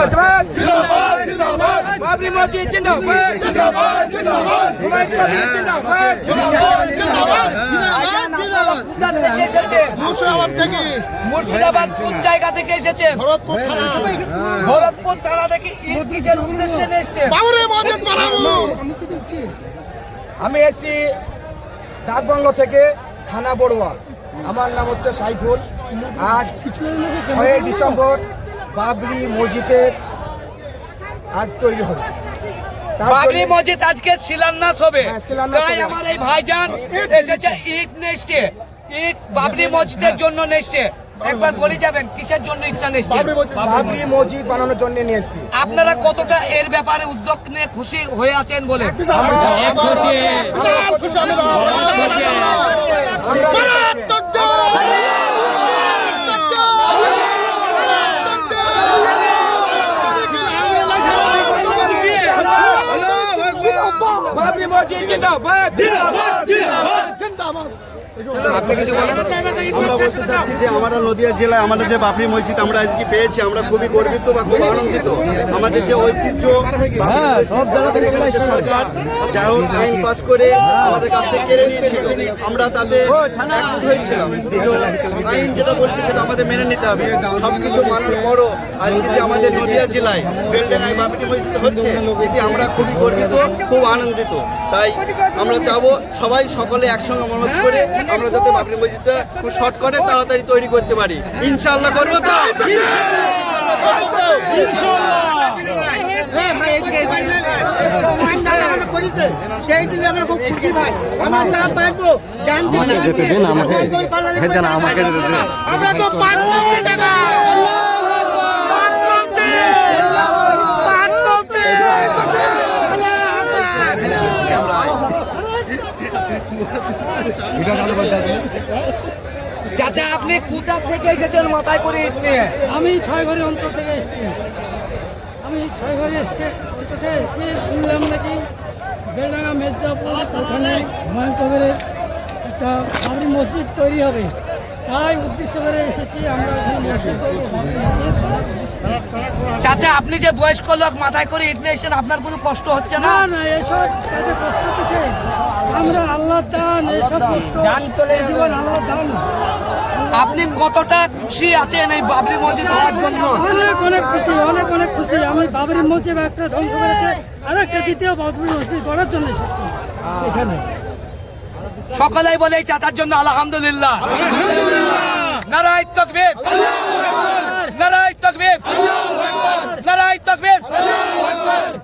জিন্দাবাদ জিন্দাবাদ জিন্দাবাদ বাবরি মসজিদ জিন্দাবাদ জিন্দাবাদ জিন্দাবাদ হুমায়ুন কবির জিন্দাবাদ জিন্দাবাদ জিন্দাবাদ কোথা থেকে এসেছেন? মুর্শিদাবাদ থেকে। মুর্শিদাবাদ কোন জায়গা থেকে এসেছেন? ভরতপুর থানা। ভরতপুর থানা থেকে ঈদ কিসের উদ্দেশ্যে এসেছেন? বাবরি মসজিদ বানাবো। আমি এসেছি ডাকবাংলো থেকে, থানা বড়ুয়া। আমার নাম হচ্ছে সাইফুল। আজ 6 ডিসেম্বর বাবরি মসজিদের আজ তৈরি হবে। বাবরি মসজিদ আজকে শিলান্যাস হবে। হ্যাঁ, শিলান্যাস তাই হবে। আমার এই ভাইজান এসেছে ঈদ নেসছে, ঈদ বাবরি মসজিদের জন্য নেসছে। একবার বলে যাবেন কিসের জন্য ঈদটা নেসছে? বাবরি মসজিদ বানানোর জন্য নিয়ে এসেছি। আপনারা কতটা এর ব্যাপারে উদ্যোগ নিয়ে খুশি হয়ে আছেন বলে? বাবরি মসজিদ জিন্দাবাদ জিন্দাবাদ জিন্দাবাদ জিন্দাবাদ। আপনি কিছু বলেন। আমরা বলতে চাচ্ছি যে আমরা নদিয়া জেলায় আমাদের যে বাবরি মসজিদ আমরা আজকে পেয়েছি, আমরা খুবই গর্বিত বা খুব আনন্দিত। আমাদের যে ঐতিহ্য সরকার যাই হোক আইন পাস করে আমাদের কাছ থেকে কেড়ে নিয়েছিল, আমরা তাতে একমত হয়েছিলাম। আইন যেটা বলছে সেটা আমাদের মেনে নিতে হবে। সবকিছু মানার পরও আজকে যে আমাদের নদিয়া জেলায় বেলডাঙ্গায় বাবরি মসজিদ হচ্ছে, এতে আমরা খুবই গর্বিত, খুব আনন্দিত। তাই আমরা চাবো সবাই সকলে একসঙ্গে মনত করে আমরা যাতে বাবরি মসজিদটা খুব শর্ট করে তাড়াতাড়ি তৈরি করতে পারি। ইনশাআল্লাহ করবো তো। যেতে দিন আমাকে, আমাকে যেতে দিন। আমরা তো চাচা আপনি কোথা থেকে এসেছেন মাথায় করে ঈদ নিয়ে? আমি 6 ঘরে অন্তর থেকে এসেছি। আমি 6 ঘরে অন্তর থেকে এসেছি। শুনলাম নাকি বেলডাঙ্গা মির্জাপুর ওখানে হুমায়ুন কবিরের একটা বাবরি মসজিদ তৈরি হবে, তাই উদ্দেশ্য করে এসেছি। আমরা ওখানে মসজিদ তৈরি হবে। চাচা আপনি যে বয়স্ক লোক মাথায় করে ঈদ নিয়ে এসেছেন, আপনার কোনো কষ্ট হচ্ছে না? না না, এসব কাজে কষ্ট কিছু আমরা আল্লাহ দান, এসব জান চলে যাবে। জীবন আল্লাহ দান। আপনি কতটা খুশি আছেন এই বাবরি মসজিদ হওয়ার জন্য? অনেক অনেক খুশি, অনেক অনেক খুশি। আমি বাবরি মসজিদ একটা ধ্বংস করেছে, আরেকটা দ্বিতীয় বাবরি মসজিদ করার জন্য এসেছি এখানে। সকলেই বলে এই চাচার জন্য আলহামদুলিল্লাহ। নারায়ে তাকবীর, নারায়ে তাকবীর, নারায়ে তাকবীর,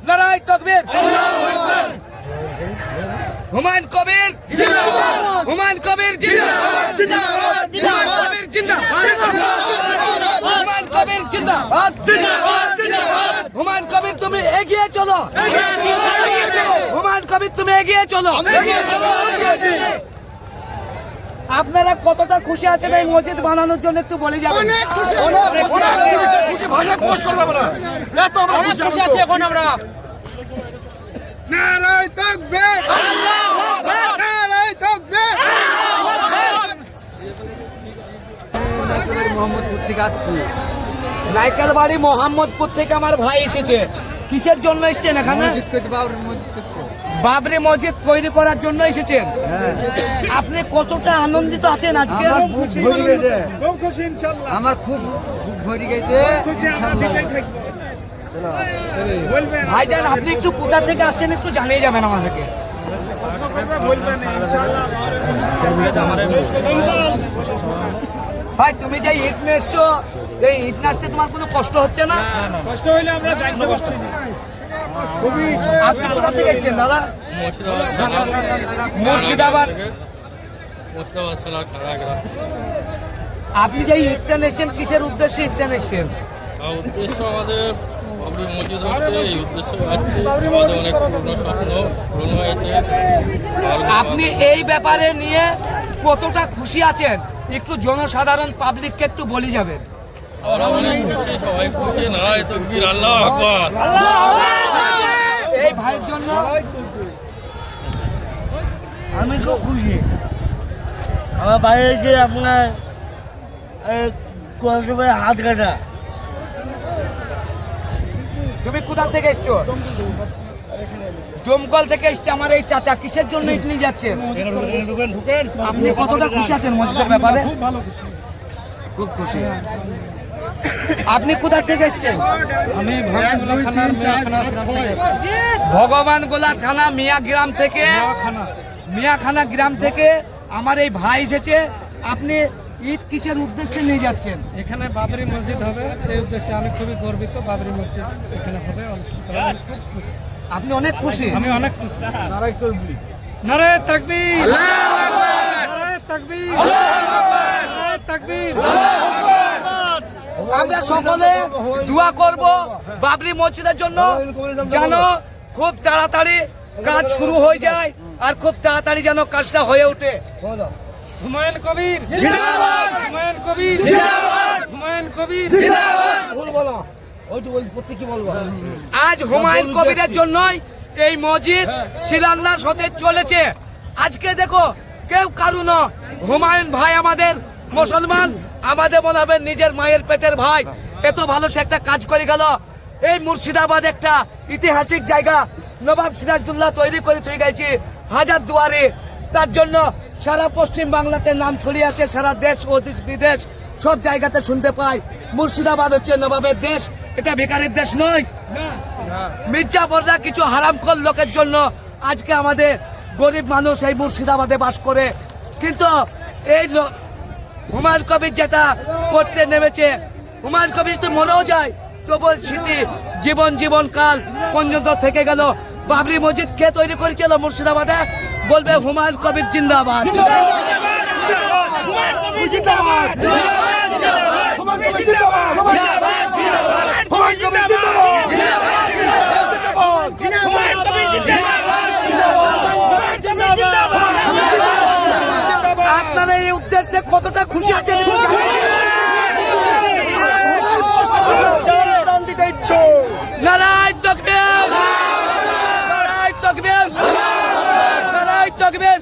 নারায়ে তাকবীর। হুমায়ুন কবির জিন্দাবাদ, হুমায়ুন কবির জিন্দাবাদ, হুমায়ুন কবির জিন্দাবাদ, হুমায়ুন কবির জিন্দাবাদ, হুমায়ুন কবির তুমি এগিয়ে চলো, হুমায়ুন কবির তুমি এগিয়ে চলো। আপনারা কতটা খুশি আছেন এই মসজিদ বানানোর জন্য একটু বলে যাবেন। অনেক খুশি আছি এখন আমরা। নারায়ে তাকবীর নারায়ে তাকবীর। মোহাম্মদপুর থেকে আসছি। নাইকাল বাড়ি মোহাম্মদপুর থেকে আমার ভাই এসেছে। কিসের জন্য এসেছেন এখানে? বাবরি মসজিদ তৈরি করার জন্য এসেছেন। আপনি কতটা আনন্দিত আছেন আজকে? আমার খুব ভরে গেছে, আমার খুব ভরে গেছে। ভাইজান আপনি একটু কোথা থেকে আসছেন একটু জানিয়ে যাবেন আমাদেরকে। ভাই তুমি যে ঈদ নিয়ে এসছো, এই ঈদ নাচতে তোমার কোনো কষ্ট হচ্ছে না? কষ্ট হইলে আমরা জানতে পারছি না। আপনি কোথা থেকে এসছেন দাদা? মুর্শিদাবাদ। আপনি যে ঈদটা এসছেন কিসের উদ্দেশ্যে ঈদটা এসছেন? উদ্দেশ্য আমাদের বাবরি মসজিদ হচ্ছে, এই উদ্দেশ্যে আসছে। আমাদের অনেক পুরনো স্বপ্ন পূরণ হয়েছে। আপনি এই ব্যাপারে নিয়ে কতটা খুশি আছেন একটু জনসাধারণ পাবলিককে একটু বলে যাবেন। আমরা অনেক খুশি, সবাই খুশি। নারায়ে তাকবীর, আল্লাহু আকবার। এই ভাইয়ের জন্য আমি খুব খুশি। আমার বাইরে যে আপনার হাত কাটা তুমি কোথা থেকে এসছো? ডোমকল থেকে এসছে আমার এই চাচা। কিসের জন্য ইট নিয়ে যাচ্ছেন? আপনি কতটা খুশি আছেন মসজিদের ব্যাপারে? খুব খুশি। আপনি কোথা থেকে এসছেন? আমি ভগবান গোলা থানা মিয়াগ্রাম থেকে, মিয়াখানা গ্রাম থেকে আমার এই ভাই এসেছে। আপনি ইট কিসের উদ্দেশ্যে নিয়ে যাচ্ছেন? এখানে বাবরি মসজিদ হবে, সেই উদ্দেশ্যে আমি খুবই গর্বিত। বাবরি মসজিদ এখানে হবে, অনুষ্ঠিত হবে। আমি খুব খুশি। আপনি অনেক খুশি? আমি অনেক খুশি। নারায়ে তাকবীর, নারায়ে তাকবীর, নারায়ে তাকবীর। আমরা সকলে দোয়া করব বাবরি মসজিদের জন্য, যেন খুব তাড়াতাড়ি কাজ শুরু হয়ে যায় আর খুব তাড়াতাড়ি যেন কাজটা হয়ে ওঠে। হুমায়ুন কবির জিন্দাবাদ, হুমায়ুন কবির জিন্দাবাদ, হুমায়ুন কবির জিন্দাবাদ। আজ হুমায়ুন কবিরের জন্যই এই মসজিদ শিলান্যাস হতে চলেছে। আজকে দেখো কেউ কারুন, হুমায়ুন ভাই আমাদের মুসলমান, আমাদের মনে হবে নিজের মায়ের পেটের ভাই। এত ভালো সে একটা কাজ করে গেল। এই মুর্শিদাবাদ একটা ঐতিহাসিক জায়গা, নবাব সিরাজদৌল্লাহ তৈরি করে তুই গেছি হাজার দুয়ারে। তার জন্য সারা পশ্চিম বাংলাতে নাম ছড়িয়ে আছে, সারা দেশ ও বিদেশ সব জায়গাতে শুনতে পাই মুর্শিদাবাদ হচ্ছে নবাবের দেশ। এটা বেকারের দেশ নয়। মির্জাফররা কিছু হারামখোর লোকের জন্য আজকে আমাদের গরিব মানুষ এই মুর্শিদাবাদে বাস করে। কিন্তু এই হুমায়ুন কবির যেটা করতে নেমেছে, হুমায়ুন কবির তো মরেও যায় তবু স্মৃতি জীবনকাল পর্যন্ত থেকে গেল। বাবরি মসজিদ কে তৈরি করেছিল মুর্শিদাবাদে? বলবে হুমায়ুন কবির জিন্দাবাদ। আপনারা এই উদ্দেশ্যে কতটা খুশি আছেন? নারায়ণ তাকবীর, নারায়ণ তাকবীর, নারায়ণ তাকবীর।